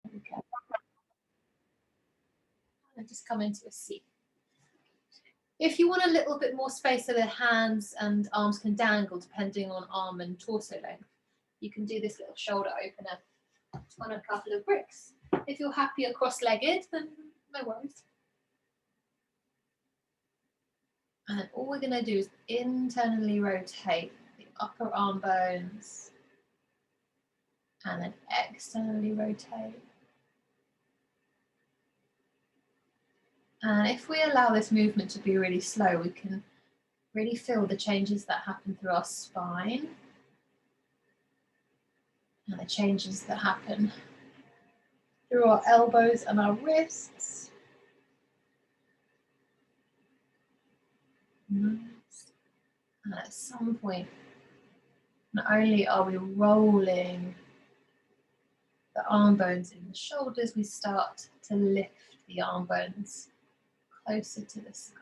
Okay. And just come into a seat. If you want a little bit more space so the hands and arms can dangle depending on arm and torso length, you can do this little shoulder opener on a couple of bricks. If you're happier cross-legged, then no worries. And all we're going to do is internally rotate the upper arm bones and then externally rotate. And if we allow this movement to be really slow, we can really feel the changes that happen through our spine and the changes that happen through our elbows and our wrists. Nice. And at some point, not only are we rolling the arm bones in the shoulders, we start to lift the arm bones closer to the sky.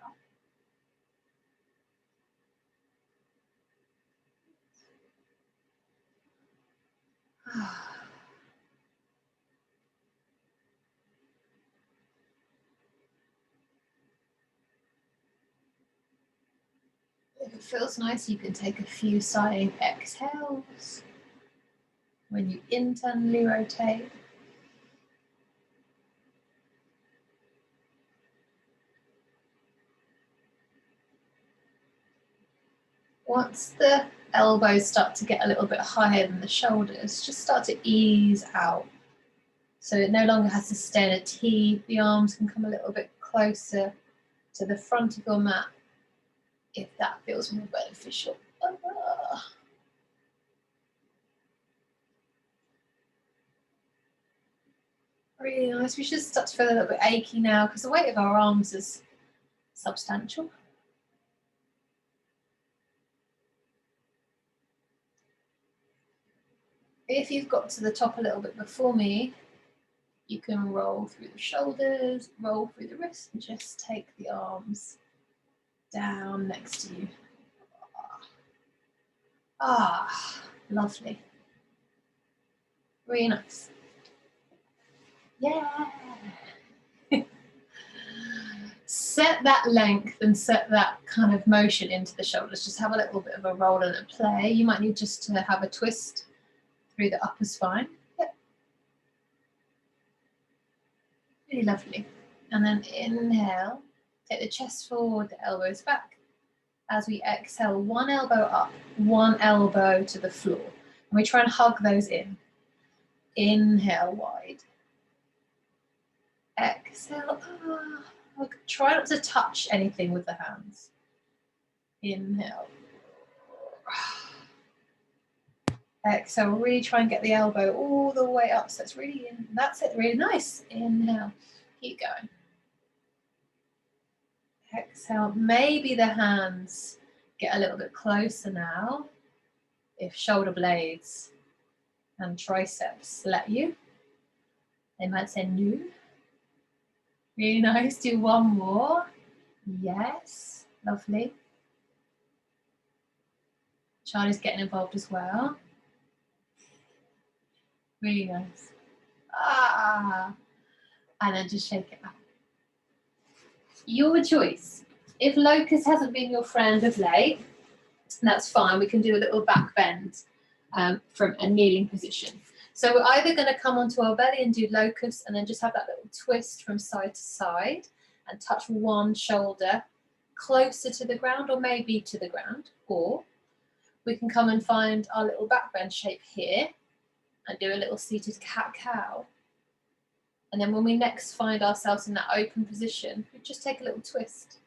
If it feels nice, you can take a few sighing exhales when you internally rotate. Once the elbows start to get a little bit higher than the shoulders, just start to ease out. So it no longer has to stay in a T. The arms can come a little bit closer to the front of your mat if that feels more beneficial. Really nice. We should start to feel a little bit achy now because the weight of our arms is substantial. If you've got to the top a little bit before me, you can roll through the shoulders, roll through the wrists, and just take the arms down next to you. Ah, lovely. Really nice. Yeah. Set that length and set that kind of motion into the shoulders. Just have a little bit of a roll and a play. You might need just to have a twist through the upper spine. Yep. Really lovely. And then inhale, take the chest forward, the elbows back. As we exhale, one elbow up, one elbow to the floor. And we try and hug those in. Inhale wide. Exhale. Try not to touch anything with the hands. Inhale. Exhale, really try and get the elbow all the way up. So it's really in. That's it, really nice. Inhale. Keep going. Exhale. Maybe the hands get a little bit closer now. If shoulder blades and triceps let you. They might say no. Really nice. Do one more. Yes. Lovely. Charlie's getting involved as well. Really nice. Ah. And then just shake it up. Your choice. If locust hasn't been your friend of late, that's fine. We can do a little back bend from a kneeling position. So we're either going to come onto our belly and do locust and then just have that little twist from side to side and touch one shoulder closer to the ground or maybe to the ground. Or we can come and find our little back bend shape here and do a little seated cat-cow. And then when we next find ourselves in that open position, we just take a little twist.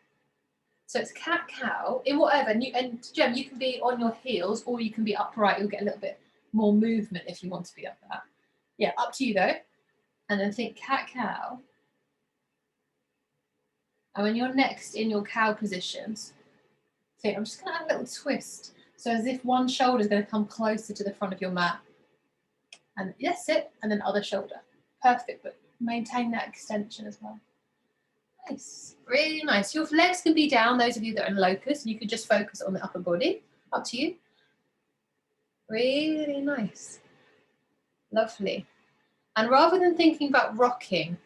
So it's cat-cow in whatever. And Jem, you can be on your heels or you can be upright. You'll get a little bit more movement if you want to be up that. Yeah, up to you though. And then think cat-cow. And when you're next in your cow positions, think I'm just going to add a little twist. So as if one shoulder is going to come closer to the front of your mat. And that's it. And then other shoulder. Perfect, but maintain that extension as well. Nice, really nice. Your legs can be down, those of you that are in locust, and you can just focus on the upper body. Up to you. Really nice. Lovely. And rather than thinking about rocking,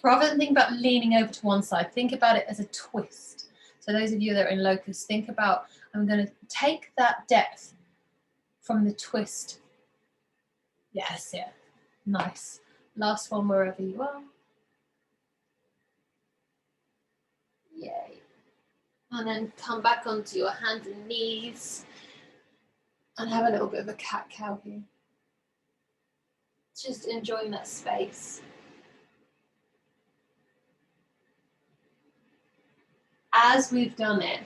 rather than thinking about leaning over to one side, think about it as a twist. So those of you that are in locust, think about, I'm going to take that depth from the twist. Yes, yeah, nice. Last one, wherever you are. Yay. And then come back onto your hands and knees and have a little bit of a cat-cow here. Just enjoying that space. As we've done it,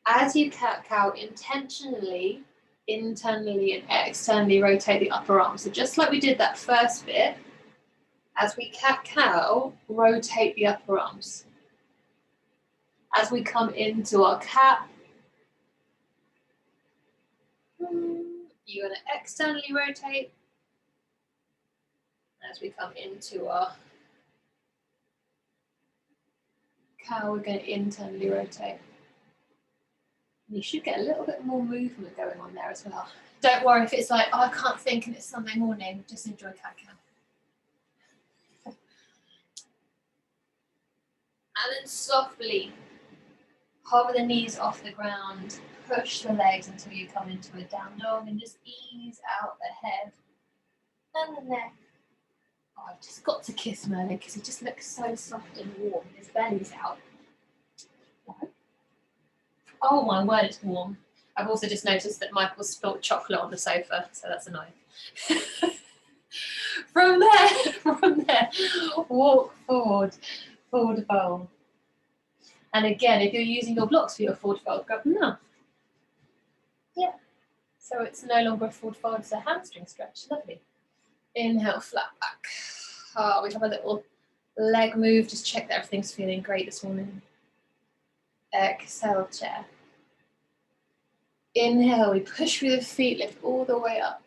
as you cat-cow, intentionally, internally and externally rotate the upper arm. So just like we did that first bit, as we cat-cow, rotate the upper arms. As we come into our cat, you're going to externally rotate. As we come into our cow, we're going to internally rotate. You should get a little bit more movement going on there as well. Don't worry if it's like, oh, I can't think and it's Sunday morning. Just enjoy cat-cow. And then softly hover the knees off the ground, push the legs until you come into a down dog and just ease out the head and the neck. Oh, I've just got to kiss Merlin because he just looks so soft and warm. His belly's out. Oh my word, it's warm. I've also just noticed that Michael spilt chocolate on the sofa, so that's annoying. From there, walk forward fold. And again, if you're using your blocks for your forward fold, grab them now. Yeah. So it's no longer a forward fold, it's a hamstring stretch. Lovely. Inhale, flat back. Oh, we have a little leg move. Just check that everything's feeling great this morning. Exhale, chair. Inhale, we push through the feet, lift all the way up.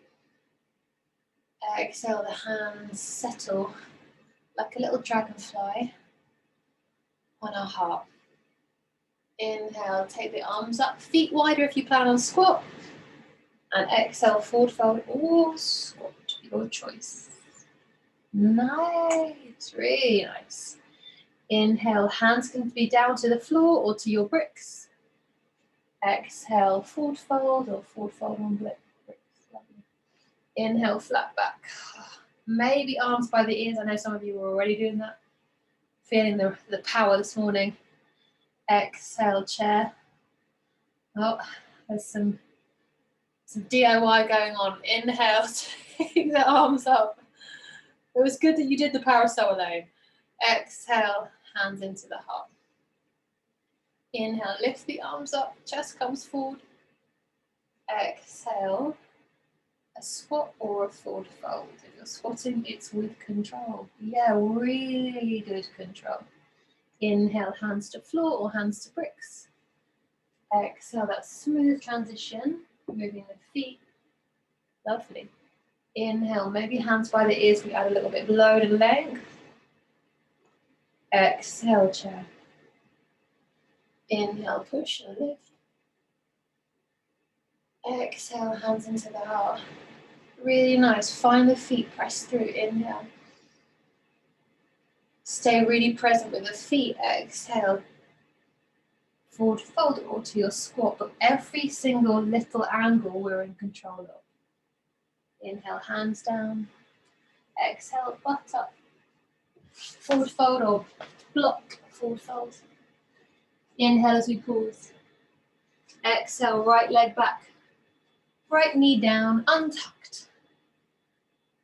Exhale, the hands settle like a little dragonfly on our heart. Inhale, take the arms up, feet wider if you plan on squat. And exhale, forward fold or squat, your choice. Nice, really nice. Inhale, hands can be down to the floor or to your bricks. Exhale, forward fold or forward fold on bricks. Lovely. Inhale, flat back. Maybe arms by the ears. I know some of you were already doing that. Feeling the power this morning. Exhale, chair. Oh, there's some DIY going on. Inhale, take the arms up. It was good that you did the parasol alone. Exhale, hands into the heart. Inhale, lift the arms up, chest comes forward. Exhale, a squat or a forward fold. If you're squatting, it's with control. Yeah, really good control. Inhale, hands to floor or hands to bricks. Exhale, that smooth transition, moving the feet. Lovely. Inhale, maybe hands by the ears, we add a little bit of load and length. Exhale, chair. Inhale, push and lift. Exhale, hands into the heart. Really nice. Find the feet, press through. Inhale. Stay really present with the feet. Exhale. Forward fold or to your squat, but every single little angle we're in control of. Inhale, hands down. Exhale, butt up. Forward fold or block, forward fold. Inhale as we pause. Exhale, right leg back. Right knee down, untucked.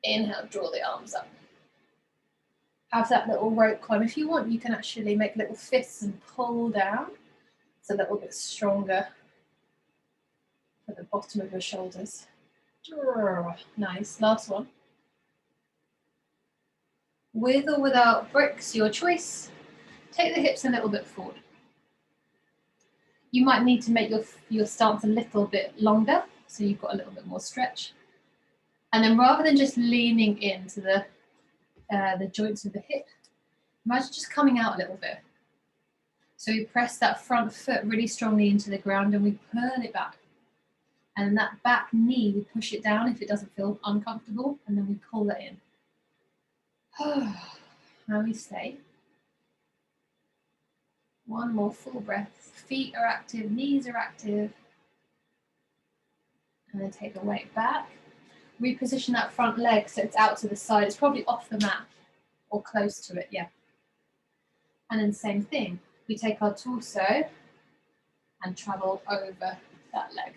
Inhale, draw the arms up. Have that little rope climb. If you want, you can actually make little fists and pull down. It's a little bit stronger at the bottom of your shoulders. Nice, last one. With or without bricks, your choice. Take the hips a little bit forward. You might need to make your stance a little bit longer, so you've got a little bit more stretch. And then rather than just leaning into the joints of the hip, imagine just coming out a little bit. So we press that front foot really strongly into the ground and we pull it back. And that back knee, we push it down if it doesn't feel uncomfortable, and then we pull it in. Now we stay. One more full breath. Feet are active, knees are active. And then take the weight back. Reposition that front leg so it's out to the side. It's probably off the mat or close to it, yeah. And then same thing. We take our torso and travel over that leg.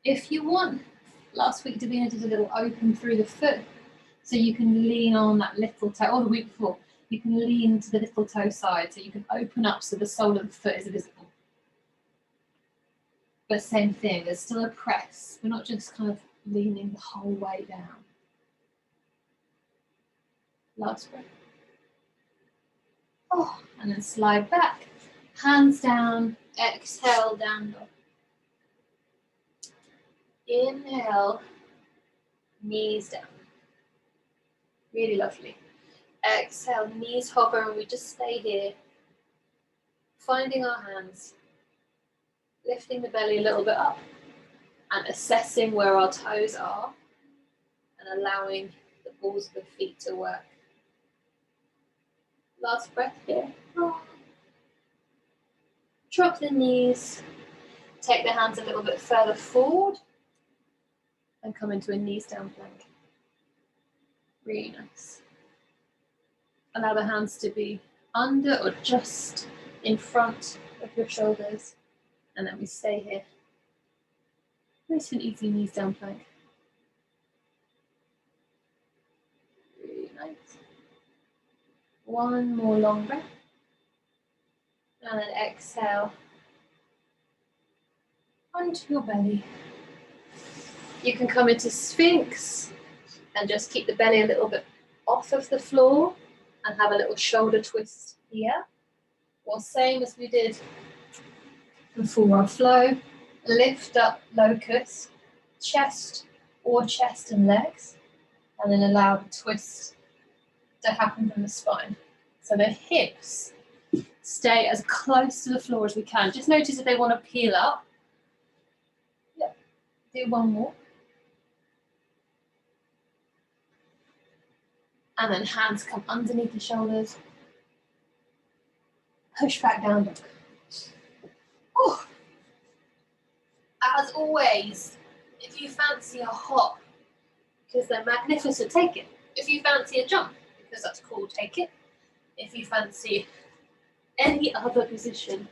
If you want, last week Davina did a little open through the foot, so you can lean on that little toe, or the week before, you can lean to the little toe side, so you can open up so the sole of the foot is visible. But same thing, there's still a press. We're not just kind of leaning the whole way down. Last breath. Oh, and then slide back, hands down, exhale, down dog. Inhale, knees down. Really lovely. Exhale, knees hover, and we just stay here. Finding our hands, lifting the belly a little bit up, and assessing where our toes are, and allowing the balls of the feet to work. Last breath here. Drop the knees, take the hands a little bit further forward, and come into a knees down plank. Really nice. Allow the hands to be under or just in front of your shoulders, and then we stay here. Nice and easy knees down plank. Really nice. One more long breath. And then exhale onto your belly. You can come into Sphinx and just keep the belly a little bit off of the floor and have a little shoulder twist here. Or same as we did before our flow, lift up locust, chest and legs, and then allow the twist to happen from the spine. So the hips stay as close to the floor as we can. Just notice if they want to peel up. Yep. Do one more. And then hands come underneath the shoulders. Push back down dog. Oh. As always, if you fancy a hop, because they're magnificent, take it. If you fancy a jump, because that's cool, take it. If you fancy any other position,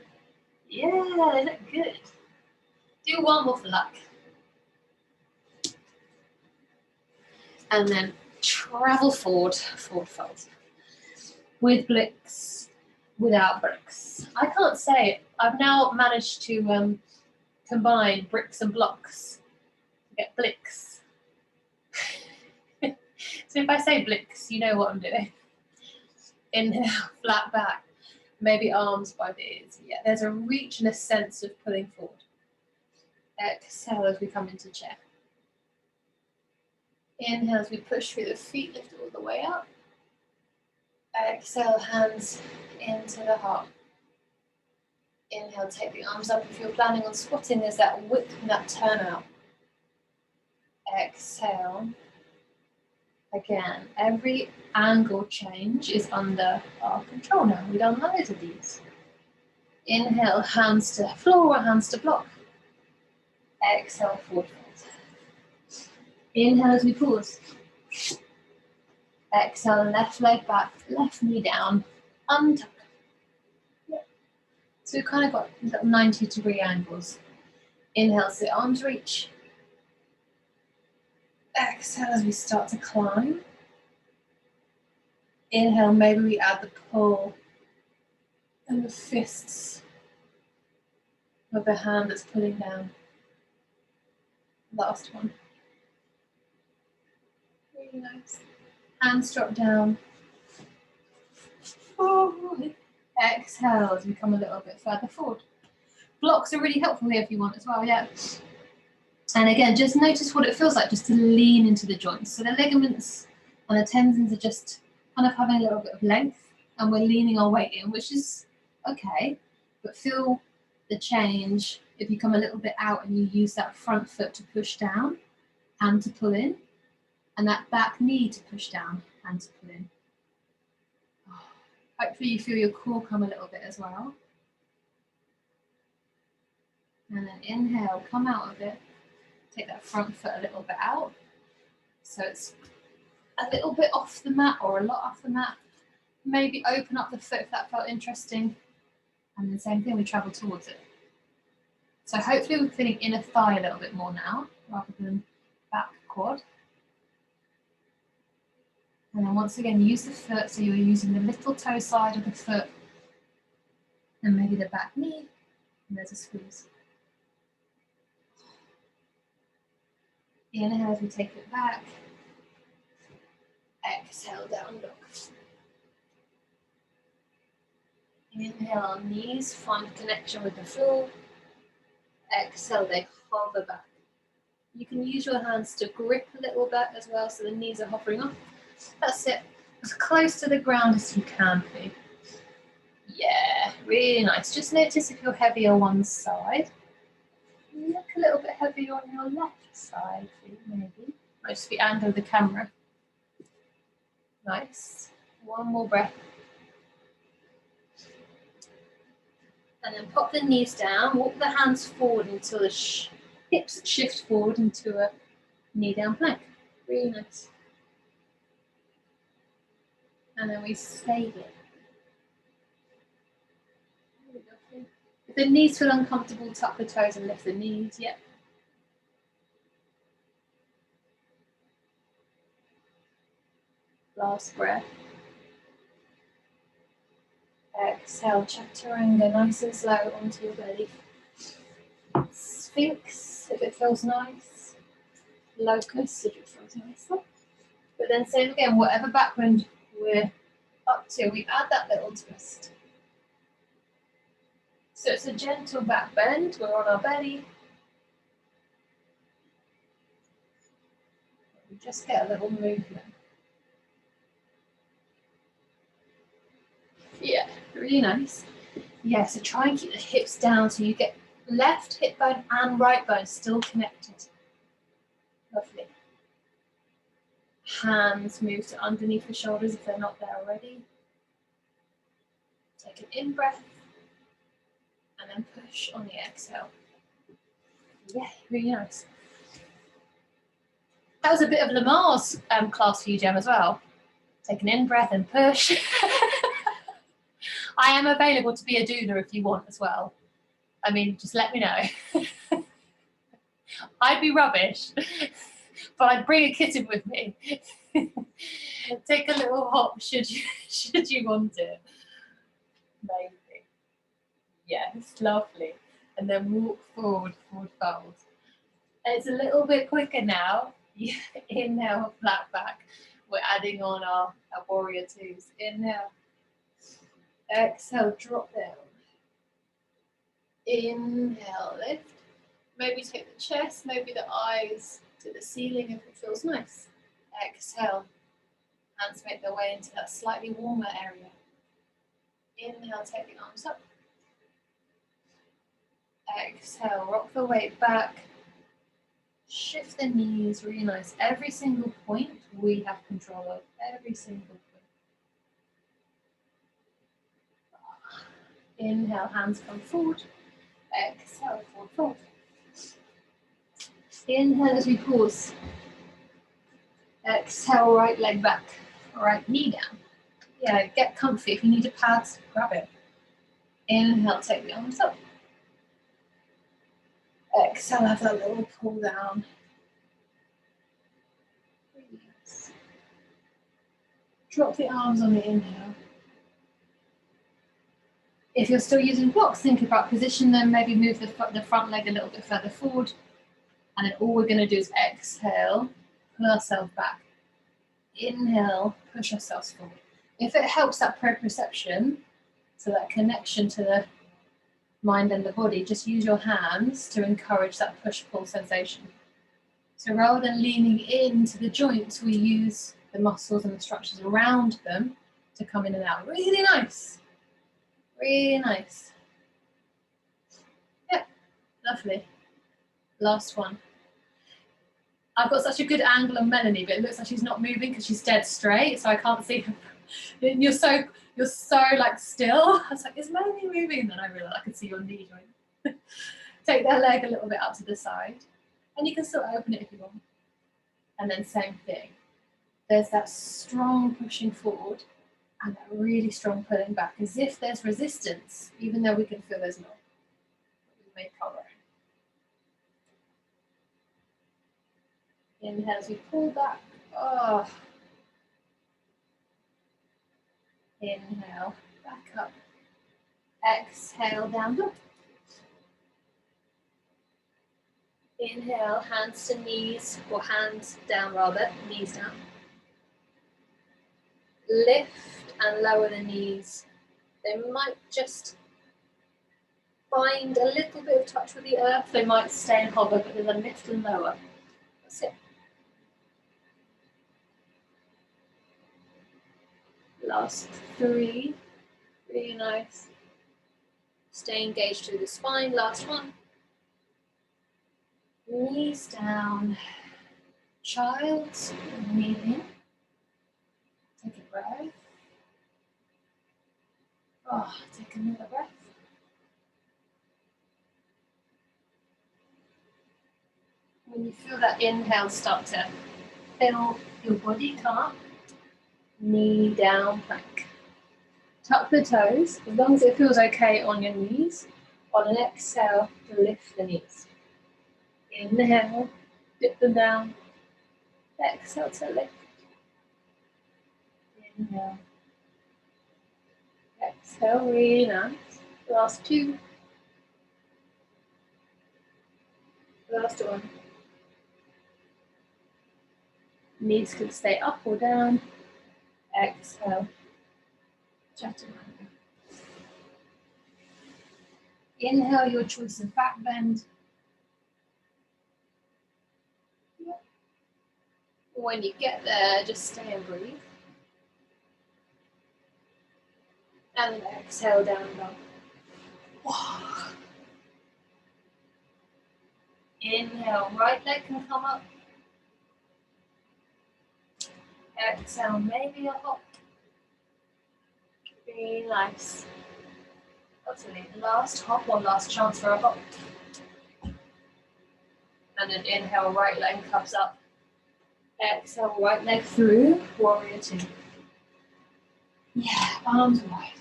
yeah, they look good. Do one more for luck. And then travel forward fold. With blicks, without bricks. I can't say it. I've now managed to combine bricks and blocks to get blicks. So if I say blicks, you know what I'm doing. Inhale, flat back. Maybe arms by the ears. Yeah, there's a reach and a sense of pulling forward. Exhale as we come into chair. Inhale as we push through the feet, lift all the way up. Exhale, hands into the heart. Inhale, take the arms up. If you're planning on squatting, there's that width and that turnout. Exhale. Again, every angle change is under our control now. We've done loads of these. Inhale, hands to floor or hands to block. Exhale, forward fold. Inhale as we pause. Exhale, left leg back, left knee down, untuck. Yep. So we've kind of got little 90-degree angles. Inhale, sit arms reach. Exhale as we start to climb. Inhale, maybe we add the pull and the fists of the hand that's pulling down. Last one. Really nice. Hands drop down. Forward. Exhale as we come a little bit further forward. Blocks are really helpful here if you want as well, yeah. And again, just notice what it feels like just to lean into the joints. So the ligaments and the tendons are just kind of having a little bit of length, and we're leaning our weight in, which is okay, but feel the change if you come a little bit out and you use that front foot to push down and to pull in, and that back knee to push down and to pull in. Hopefully you feel your core come a little bit as well. And then inhale, come out of it. Take that front foot a little bit out. So it's a little bit off the mat or a lot off the mat. Maybe open up the foot if that felt interesting. And then same thing, we travel towards it. So hopefully we're feeling inner thigh a little bit more now, rather than back quad. And then once again, use the foot, so you're using the little toe side of the foot, and maybe the back knee, and there's a squeeze. Inhale as we take it back. Exhale, down dog. Inhale on knees, find a connection with the floor. Exhale, they hover back. You can use your hands to grip a little bit as well, so the knees are hovering off. That's it. As close to the ground as you can be. Yeah, really nice. Just notice if you're heavy on one side. Look a little bit heavier on your left side, maybe. Might just be angle of the camera. Nice. One more breath. And then pop the knees down, walk the hands forward until the hips shift forward into a knee down plank. Really nice. And then we save it. If the knees feel uncomfortable, tuck the toes and lift the knees. Yep. Last breath. Exhale, chaturanga, nice and slow onto your belly. Sphinx, if it feels nice. Locust, if it feels nice. But then same again, whatever backbend we're up to, we add that little twist. So it's a gentle back bend, we're on our belly. We just get a little movement. Yeah, really nice. Yeah, so try and keep the hips down so you get left hip bone and right bone still connected. Lovely. Hands move to underneath the shoulders if they're not there already. Take an in-breath. And then push on the exhale. Yeah, really nice. That was a bit of Lamar's class for you, Jem, as well. Take an in-breath and push. I am available to be a doula if you want as well. I mean, just let me know. I'd be rubbish, but I'd bring a kitten with me. Take a little hop should you want it. Amazing. Yes, lovely. And then walk forward, forward fold. It's a little bit quicker now. Inhale, flat back. We're adding on our warrior twos. Inhale. Exhale, drop down. Inhale, lift. Maybe take the chest, maybe the eyes to the ceiling if it feels nice. Exhale. Hands make their way into that slightly warmer area. Inhale, take the arms up. Exhale, rock the weight back. Shift the knees, really nice. Every single point we have control of. Every single point. Inhale, hands come forward. Exhale, forward fold. Inhale as we pause. Exhale, right leg back. Right knee down. Yeah, get comfy. If you need a pad, grab it. Inhale, take the arms up. Exhale, have that little pull down. Yes. Drop the arms on the inhale. If you're still using blocks, think about position them, maybe move the front leg a little bit further forward. And then all we're going to do is exhale, pull ourselves back. Inhale, push ourselves forward. If it helps that proprioception, so that connection to the mind and the body, just use your hands to encourage that push-pull sensation. So rather than leaning into the joints, we use the muscles and the structures around them to come in and out. Really nice. Really nice. Lovely. Last one. I've got such a good angle on Melanie, but it looks like she's not moving because she's dead straight, so I can't see her. You're so like still. I was like, is Melanie moving? And then I realised I could see your knee joint. Take that leg a little bit up to the side, and you can still open it if you want. And then same thing. There's that strong pushing forward and that really strong pulling back, as if there's resistance, even though we can feel there's not. We make our own. Inhale as we pull back. Oh. Inhale, back up. Exhale, down dog. Inhale, hands to knees, or hands down rather, knees down. Lift and lower the knees. They might just find a little bit of touch with the earth. They might stay and hover, but then lift and lower. That's it. Last 3. Really nice. Stay engaged through the spine. Last one. Knees down. Child's breathing. Take a breath. Oh, take another breath. When you feel that inhale start to fill your body, come up. Knee down, plank. Tuck the toes, as long as it feels okay on your knees. On an exhale, lift the knees. Inhale, dip them down. Exhale to lift. Inhale. Exhale, really nice. Last 2. Last one. Knees can stay up or down. Exhale. Chaturanga. Inhale your choice of back bend. When you get there, just stay and breathe. And then exhale down dog. Inhale, right leg can come up. Exhale, maybe a hop. Really nice. Lovely. Last hop or last chance for a hop. And then inhale, right leg comes up. Exhale, right leg through, warrior 2. Yeah, arms wide.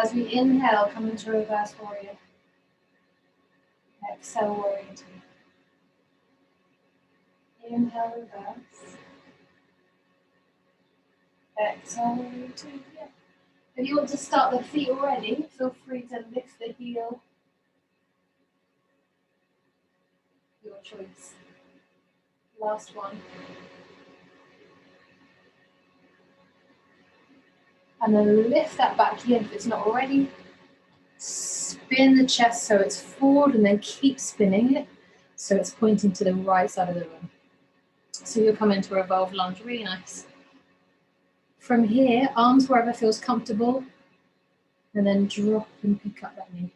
As we inhale, come into reverse warrior. Exhale, warrior 2. Inhale, reverse. Exhale, warrior 2. Yeah. If you want to start the feet already, feel free to lift the heel. Your choice. Last one. And then lift that back heel if it's not already. Spin the chest so it's forward and then keep spinning it so it's pointing to the right side of the room. So you'll come into revolve lunge, really nice. From here, arms wherever feels comfortable, and then drop and pick up that knee.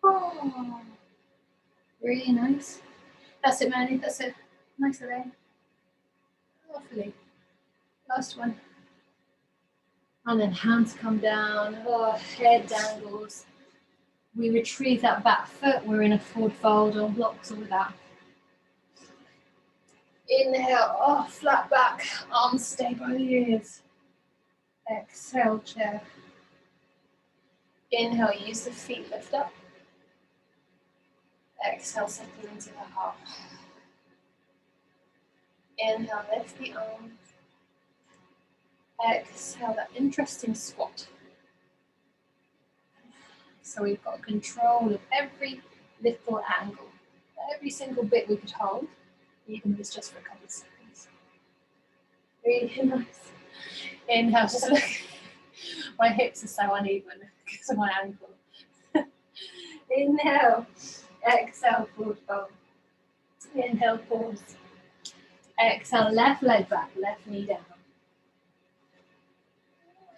Oh, really nice. That's it, Manny, that's it. Nice there. Lovely. Last one. And then hands come down, oh, head dangles. We retrieve that back foot, we're in a forward fold or blocks or without. Inhale, oh, flat back, arms stay by the ears. Exhale, chair. Inhale, use the feet, lift up. Exhale, settle into the heart. Inhale, lift the arms. Exhale, that interesting squat. So we've got control of every little angle. Every single bit we could hold, even if it's just for a couple of seconds. Really nice. Inhale, just look. My hips are so uneven because of my ankle. Inhale, exhale, forward fold. Inhale, pause. Exhale, left leg back, left knee down.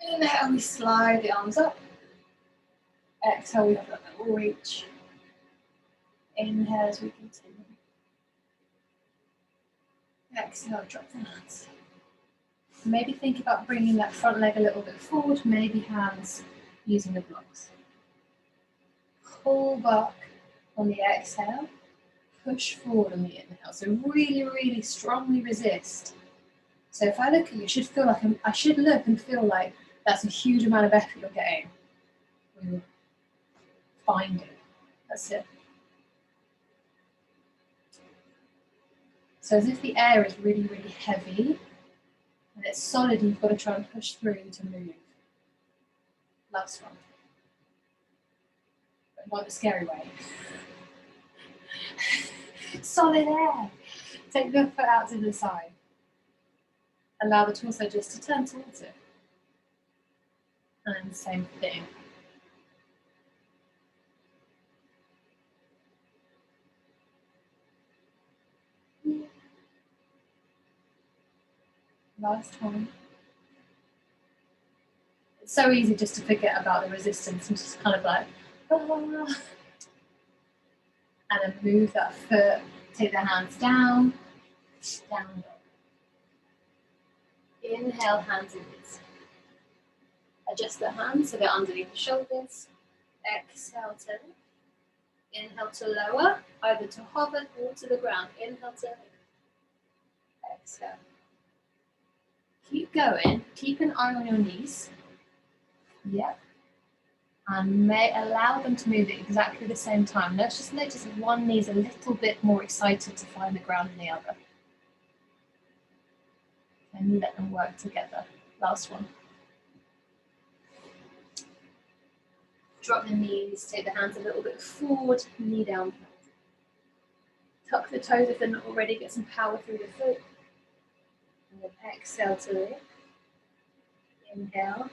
Inhale, we slide the arms up. Exhale, we have that little reach. Inhale as we continue. Exhale, drop the hands. Maybe think about bringing that front leg a little bit forward, maybe hands using the blocks. Pull back on the exhale, push forward on the inhale. So really, really strongly resist. So if I look at you, should feel like I should look and feel like that's a huge amount of effort you're getting. Find it. That's it. So as if the air is really, really heavy and it's solid, and you've got to try and push through to move. Last one. But not the scary way. Solid air. Take the foot out to the side. Allow the torso just to turn towards it. And same thing. Last one. It's so easy just to forget about the resistance and just kind of like, ah. And then move that foot, take the hands down, down. Inhale, hands inwards. Adjust the hands so they're underneath the shoulders. Exhale to lift. Inhale to lower, either to hover or to the ground. Inhale to lift. Exhale. Keep going. Keep an eye on your knees. Yep. And may allow them to move at exactly the same time. Let's just notice if one knee is a little bit more excited to find the ground than the other. And let them work together. Last one. Drop the knees, take the hands a little bit forward, knee down. Tuck the toes if they're not already, get some power through the foot. And then exhale to lift. Inhale,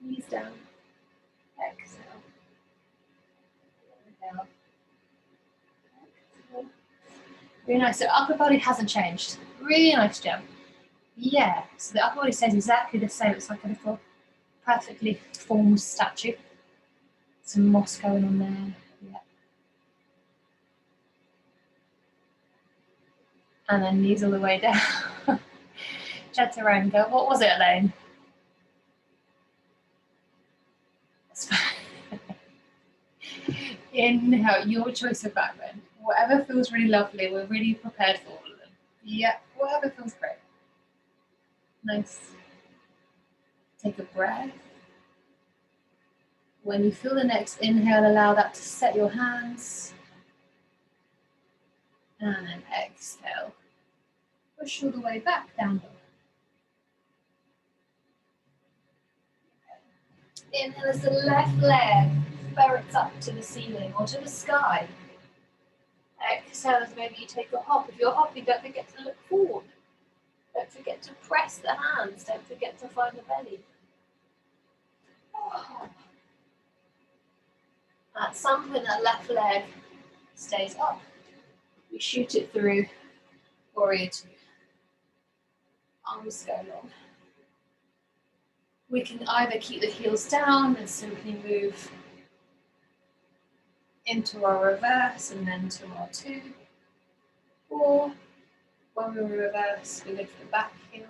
knees down. Exhale. Inhale. Exhale. Really nice. So upper body hasn't changed. Really nice job. Yeah. So the upper body stays exactly the same. It's like a little perfectly formed statue. Some moss going on there. Yeah. And then knees all the way down. Chaturanga. What was it, Elaine? Inhale, your choice of back bend. Whatever feels really lovely, we're really prepared for all of them. Yeah, whatever feels great. Nice. Take a breath. When you feel the next inhale, allow that to set your hands. And then exhale. Push all the way back, down dog. Inhale as the left leg ferrets up to the ceiling or to the sky. Exhale as maybe you take a hop. If you're hopping, don't forget to look forward. Don't forget to press the hands. Don't forget to find the belly. Oh. At some point, that left leg stays up. We shoot it through warrior two. Arms go long. We can either keep the heels down and simply move into our reverse and then to our two. Or when we reverse, we lift the back heel.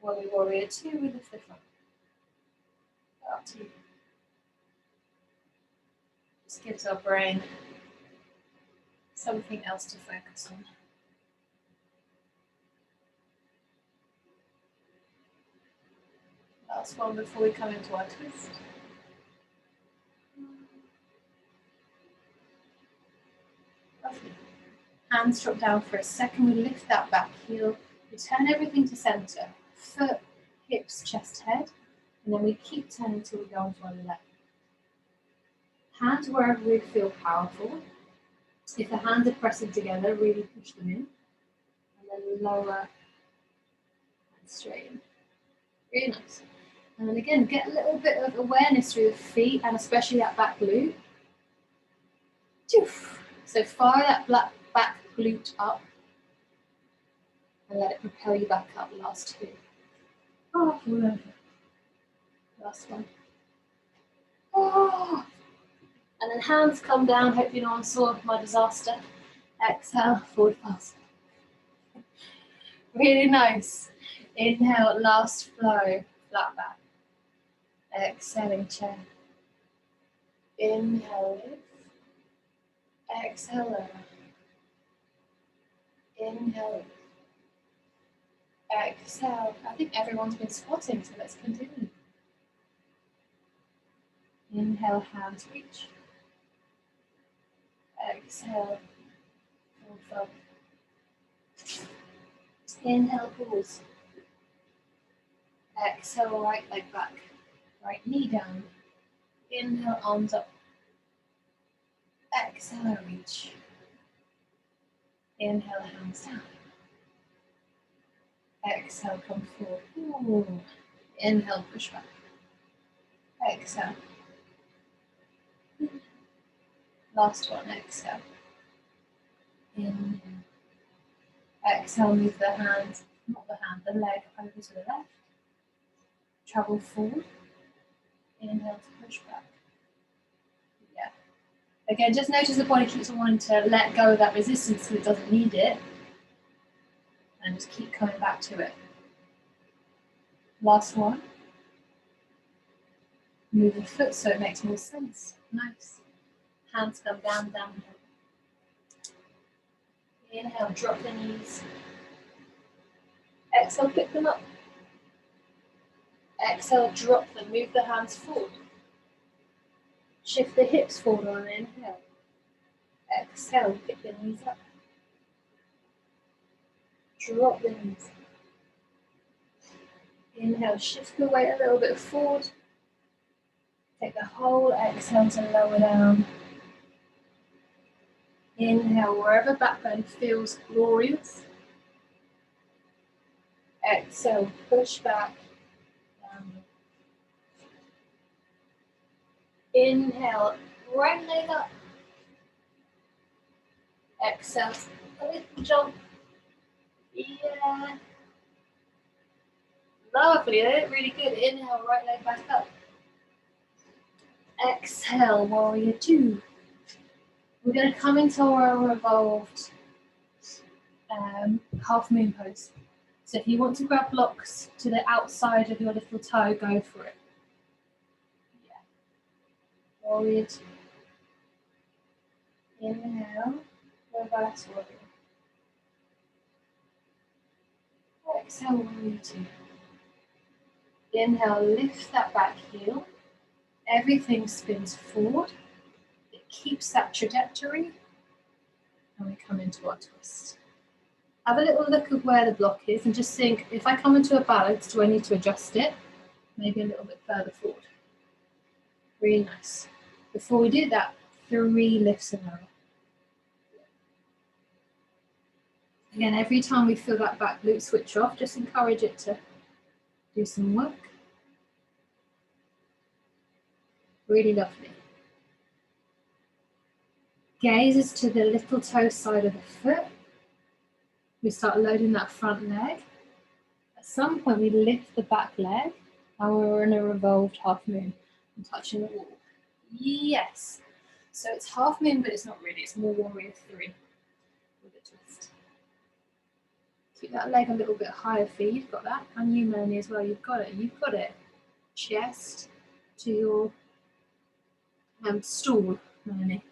When we warrior two, we lift the front. Up to you. Just gives our brain something else to focus on. Last one before we come into our twist. Lovely. Hands drop down for a second. We lift that back heel. We turn everything to center. Foot, hips, chest, head. And then we keep turning until we go onto our left. Hands wherever we feel powerful. If the hands are pressing together, really push them in. And then lower and straighten. Really nice. And then again, get a little bit of awareness through the feet and especially that back glute. So fire that back glute up and let it propel you back up. Last two. Oh, all over. Last one. Oh. And then hands come down. Hopefully no one saw my disaster. Exhale, forward fold. Really nice. Inhale, last flow, flat back. Exhaling, chair. Inhale, lift. Exhale, lower. Inhale. Exhale. I think everyone's been squatting, so let's continue. Inhale, hands reach. Exhale, forward fold. Inhale, pause. Exhale, right leg back. Right knee down. Inhale, arms up. Exhale, reach. Inhale, hands down. Exhale, come forward. Ooh. Inhale, push back. Exhale. Last one, exhale. Inhale. Exhale, move the hands, not the hand, the leg over to the left. Travel forward. Inhale to push back. Yeah. Again, just notice the body keeps wanting to let go of that resistance because it doesn't need it. And just keep coming back to it. Last one. Move the foot so it makes more sense. Nice. Hands come down, down. Inhale, drop the knees. Exhale, pick them up. Exhale, drop them. Move the hands forward. Shift the hips forward on an inhale. Exhale, pick the knees up. Drop the knees. Inhale, shift the weight a little bit forward. Take the whole exhale to lower down. Inhale, wherever back bend feels glorious. Exhale, push back. Down. Inhale, right leg up. Exhale, a little jump. Yeah. Lovely, really good. Inhale, right leg back up. Exhale, warrior two. We're going to come into our revolved half moon pose. So if you want to grab blocks to the outside of your little toe, go for it. Yeah. Warrior two. Inhale, reverse warrior. Exhale, warrior two. Inhale, lift that back heel. Everything spins forward. It keeps that trajectory. And we come into our twist. Have a little look at where the block is and just think, if I come into a balance, do I need to adjust it? Maybe a little bit further forward. Really nice. Before we do that, 3 lifts in a row. Again, every time we feel that back glute switch off, just encourage it to do some work. Really lovely. Gazes to the little toe side of the foot. We start loading that front leg. At some point we lift the back leg and we're in a revolved half moon and touching the wall. Yes. So it's half moon, but it's not really, it's more warrior 3 with a twist. Keep that leg a little bit higher for you, you've got that. And you, Melanie, as well, you've got it, you've got it. Chest to your stool, Melanie.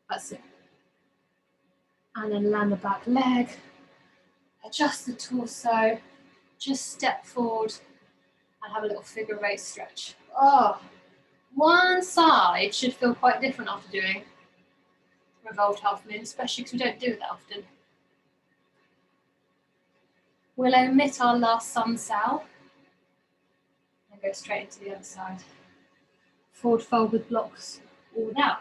That's it. And then land the back leg. Adjust the torso. Just step forward and have a little figure 8 stretch. Oh, one side should feel quite different after doing revolved half moon, especially because we don't do it that often. We'll omit our last sun sal and go straight into the other side. Forward fold with blocks all down.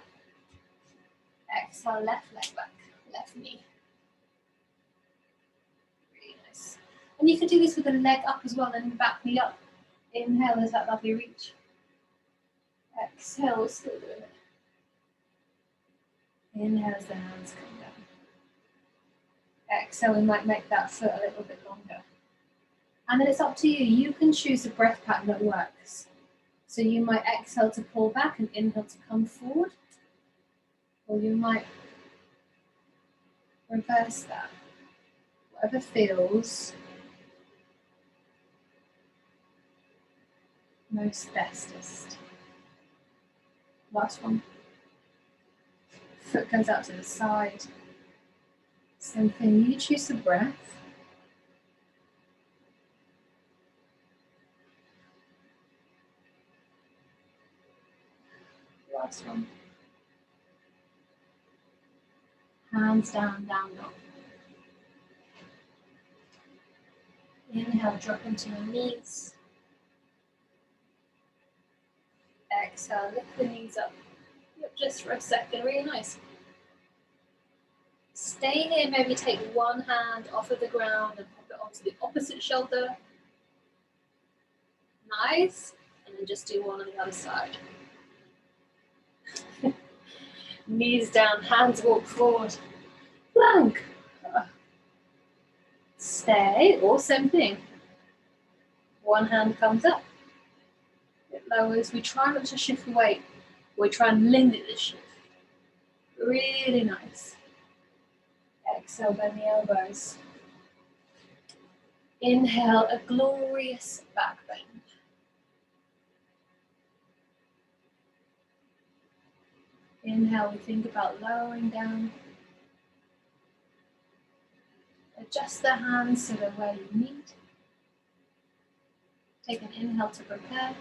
Exhale, left leg back, left knee. Really nice. And you can do this with the leg up as well, and back knee up. Inhale, there's that lovely reach. Exhale, we're still doing it. Inhale as the hands come down. Exhale, we might make that foot a little bit longer. And then it's up to you. You can choose a breath pattern that works. So you might exhale to pull back and inhale to come forward, or you might reverse that. Whatever feels most bestest. Last one. Foot goes out to the side. Same thing, you choose the breath. Last one. Hands down, down dog. Inhale, drop into your knees. Exhale, lift the knees up. Yep, just for a second, really nice. Stay here, maybe take one hand off of the ground and pop it onto the opposite shoulder. Nice. And then just do one on the other side. Knees down, hands walk forward. Plank. Stay, or same thing. One hand comes up. It lowers. We try not to shift the weight. We try and limit the shift. Really nice. Exhale, bend the elbows. Inhale, a glorious back bend. Inhale, we think about lowering down. Adjust the hands so they're where you need. Take an inhale to prepare.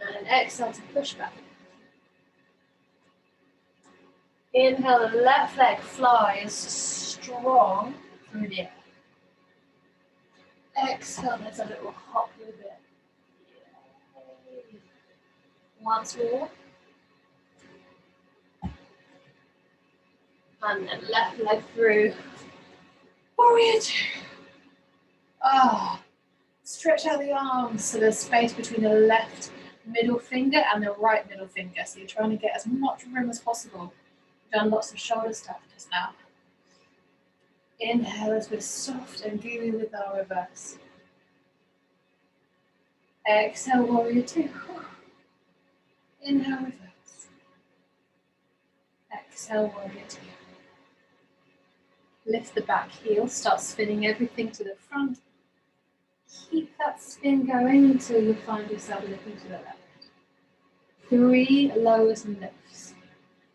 And an exhale to push back. Inhale, the left leg flies strong through the air. Exhale, there's a little hop with it. Yay. Once more. And then left leg through. Warrior two. Ah, stretch out the arms so there's space between the left middle finger and the right middle finger. So you're trying to get as much room as possible. We've done lots of shoulder stuff just now. Inhale as we're soft and gooey with our reverse. Exhale, warrior two. Inhale, reverse. Exhale, warrior two. Lift the back heel, start spinning everything to the front. Keep that spin going until you find yourself looking to the left. 3 lowers and lifts.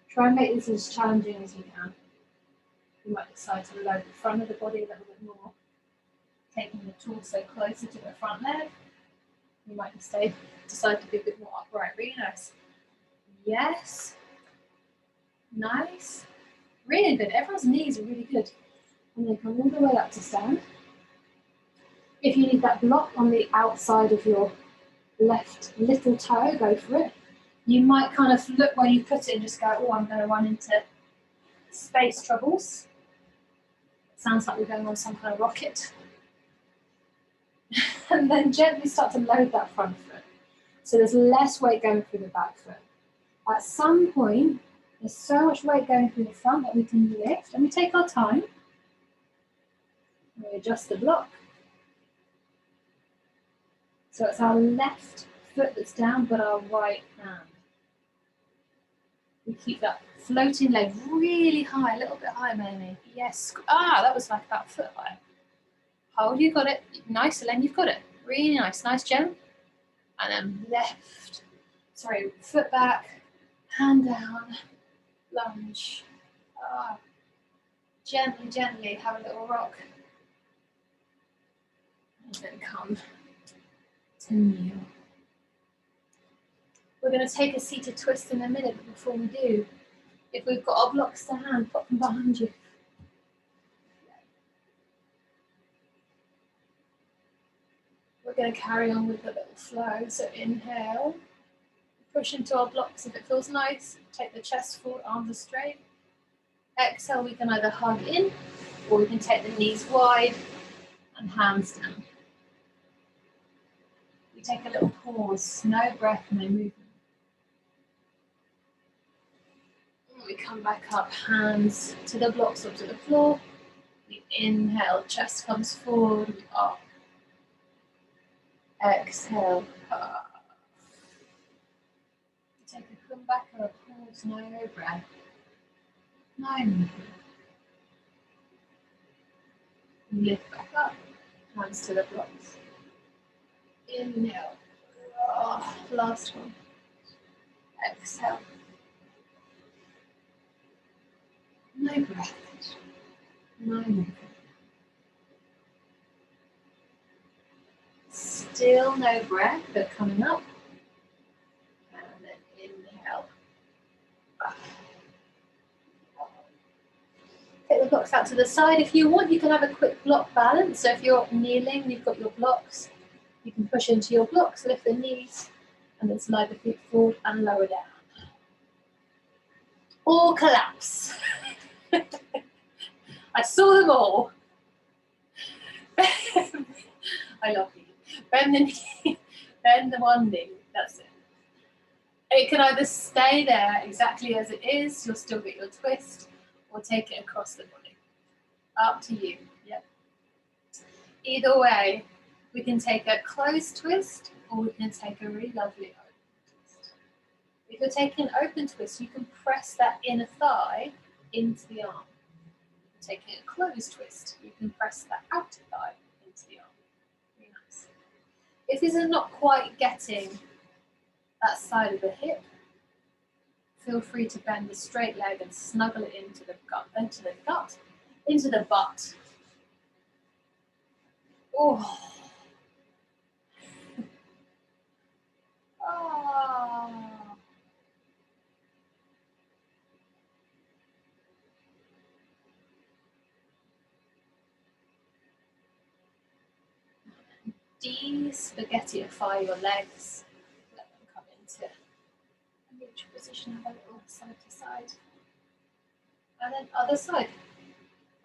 Try and make this as challenging as you can. You might decide to load the front of the body a little bit more, taking the torso closer to the front leg. You might decide to be a bit more upright. Really nice. Yes. Nice. Really good. Everyone's knees are really good. And then come all the way up to stand. If you need that block on the outside of your left little toe, go for it. You might kind of look where you put it and just go, oh, I'm going to run into space troubles. It sounds like we're going on some kind of rocket. And then gently start to load that front foot. So there's less weight going through the back foot. At some point, there's so much weight going through the front that we can lift, and we take our time. We adjust the block. So it's our left foot that's down, but our right hand. We keep that floating leg really high, a little bit higher maybe. Yes, that was like about a foot high. Hold, you got it. Nice, Elaine, you've got it. Really nice, nice, Jen. And then foot back, hand down, lunge. Gently, gently, have a little rock. And then come to kneel. We're going to take a seated twist in a minute, but before we do, if we've got our blocks to hand, pop them behind you. We're going to carry on with the little flow. So inhale, push into our blocks if it feels nice. Take the chest forward, arms are straight. Exhale, we can either hug in, or we can take the knees wide and hands down. We take a little pause, no breath, no movement. We come back up, hands to the blocks or to the floor. We inhale, chest comes forward, up. Exhale, up. back of the pause, no breath. No movement. Lift back up, hands to the blocks. Inhale. Oh, last one. Exhale. No breath. No movement. Still no breath, but coming up. And then inhale. Take the blocks out to the side. If you want, you can have a quick block balance. So if you're kneeling, you've got your blocks. You can push into your blocks, lift the knees, and then slide the feet forward and lower down. Or collapse. I saw them all. I love you. Bend the knee, bend the one knee. That's it. It can either stay there exactly as it is, you'll still get your twist, or take it across the body. Up to you. Yep. Either way, we can take a closed twist, or we can take a really lovely open twist. If you're taking an open twist, you can press that inner thigh into the arm. If you're taking a closed twist, you can press that outer thigh into the arm. Really nice. If this is not quite getting that side of the hip, feel free to bend the straight leg and snuggle it into the gut, into the butt. Oh. Oh. De-spaghettify your legs. Let them come into a neutral position, have a little side to side. And then other side.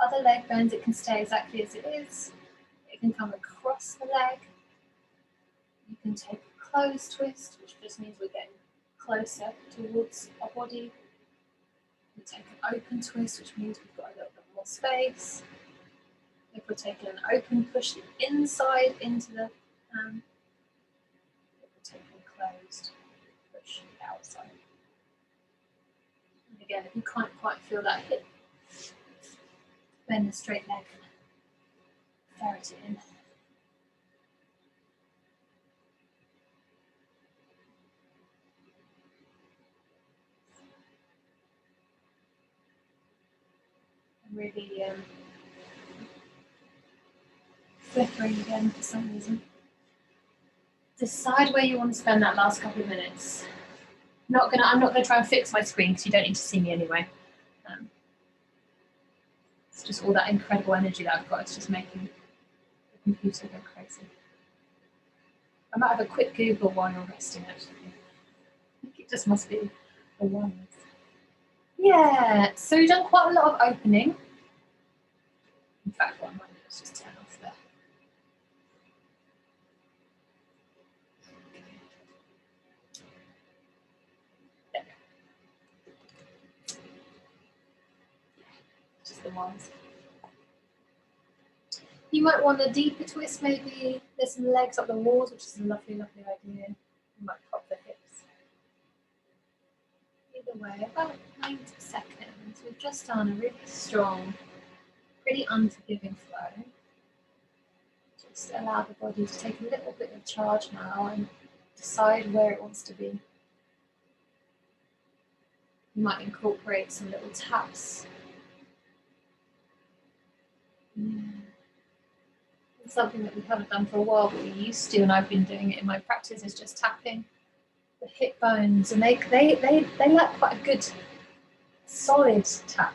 Other leg bends, it can stay exactly as it is. It can come across the leg. You can take a closed twist, which just means we're getting closer towards our body. We take an open twist, which means we've got a little bit more space. If we're taking an open, push the inside into the hand. If we're taking closed, push the outside. And again, if you can't quite feel that hip, bend the straight leg, ferret it in. Really flickering again for some reason. Decide where you want to spend that last couple of minutes. I'm not gonna try and fix my screen because you don't need to see me anyway. It's just all that incredible energy that I've got. It's just making the computer go crazy. I might have a quick Google while you're resting actually. I think it just must be the ones. Yeah, so we've done quite a lot of opening. In fact, what I might do is just turn off there. There we go. Just the ones. You might want a deeper twist, maybe there's some legs up the walls, which is a lovely, lovely idea. You might pop the hips. Either way, about 90 seconds. We've just done a really strong, pretty unforgiving flow. Just allow the body to take a little bit of charge now and decide where it wants to be. You might incorporate some little taps. It's something that we haven't done for a while, but we used to, and I've been doing it in my practice, is just tapping the hip bones, and they like quite a good solid tap.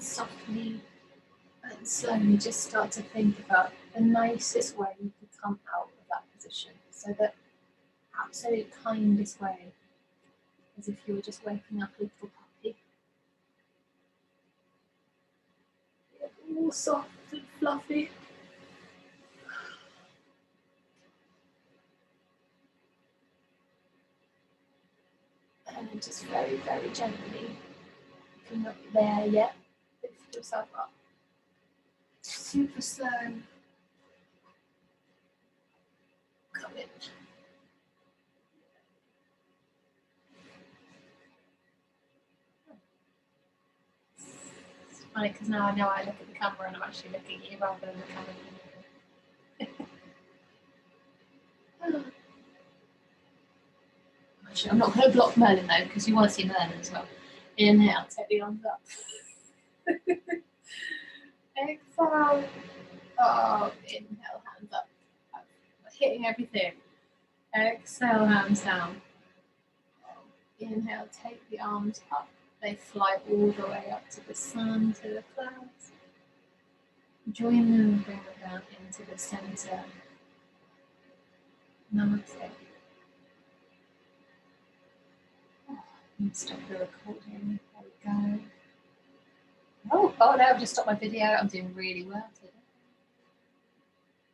softly and slowly just start to think about the nicest way you could come out of that position. So the absolute kindest way, as if you were just waking up a little puppy. All soft and fluffy. And then just very, very gently, if you're not there yet, lift yourself up. Super slow. Come in. It's funny because now I know I look at the camera and I'm actually looking at you rather than the camera. Actually, I'm not going to block Merlin though because you want to see Merlin as well. Inhale, take the arms up. Exhale. Oh, inhale, hands up. Hitting everything. Exhale, hands down. Inhale, take the arms up. They fly all the way up to the sun, to the clouds. Join them and bring them down into the center. Namaste. Stop the recording. There we go. Oh, no, I've just stopped my video. I'm doing really well today.